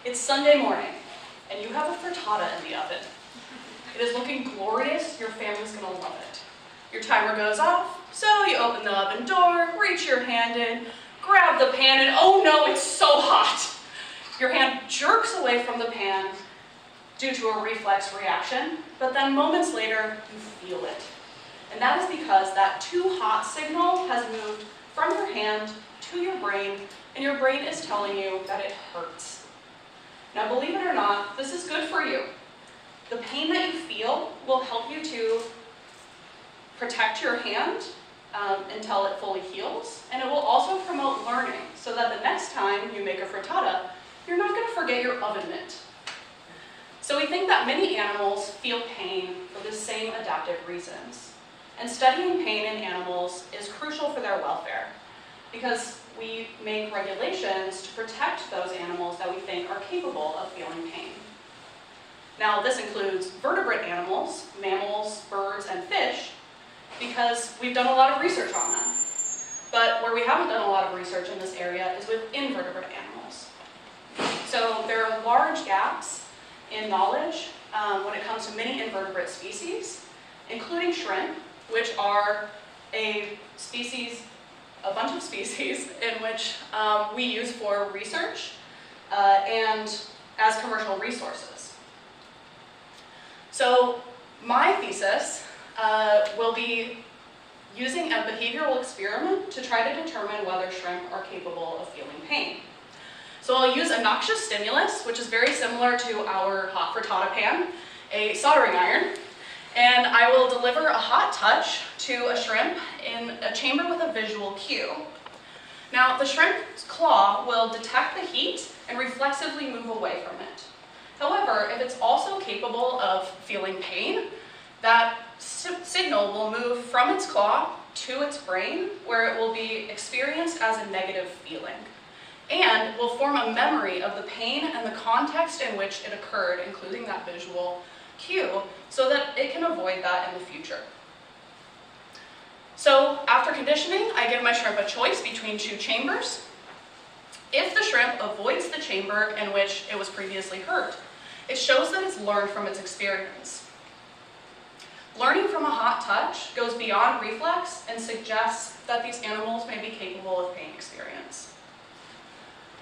It's Sunday morning, and you have a frittata in the oven. It is looking glorious. Your family's gonna love it. Your timer goes off, so you open the oven door, reach your hand in, grab the pan, and oh no, it's so hot! Your hand jerks away from the pan due to a reflex reaction, but then moments later, you feel it. And that is because that too hot signal has moved from your hand to your brain, and your brain is telling you that it hurts. Now, believe it or not, this is good for you. The pain that you feel will help you to protect your hand until it fully heals, and it will also promote learning so that the next time you make a frittata, you're not going to forget your oven mitt. So we think that many animals feel pain for the same adaptive reasons. And studying pain in animals is crucial for their welfare because we make regulations to protect those animals that we think are capable of feeling pain. Now, this includes vertebrate animals, mammals, birds, and fish, because we've done a lot of research on them. But where we haven't done a lot of research in this area is with invertebrate animals. So there are large gaps in knowledge when it comes to many invertebrate species, including shrimp, which are a bunch of species in which we use for research and as commercial resources. So my thesis will be using a behavioral experiment to try to determine whether shrimp are capable of feeling pain. So I'll use a noxious stimulus, which is very similar to our hot frittata pan, a soldering iron, and I will deliver a hot touch to a shrimp in a chamber with a visual cue. Now, the shrimp's claw will detect the heat and reflexively move away from it. However, if it's also capable of feeling pain, that signal will move from its claw to its brain, where it will be experienced as a negative feeling, and will form a memory of the pain and the context in which it occurred, including that visual cue, so that it can avoid that in the future. So after conditioning, I give my shrimp a choice between two chambers. If the shrimp avoids the chamber in which it was previously hurt, it shows that it's learned from its experience. Learning from a hot touch goes beyond reflex and suggests that these animals may be capable of pain experience.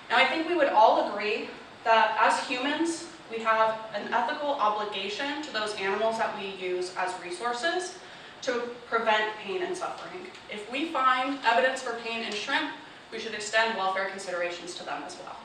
Now, I think we would all agree that as humans, we have an ethical obligation to those animals that we use as resources to prevent pain and suffering. If we find evidence for pain in shrimp, we should extend welfare considerations to them as well.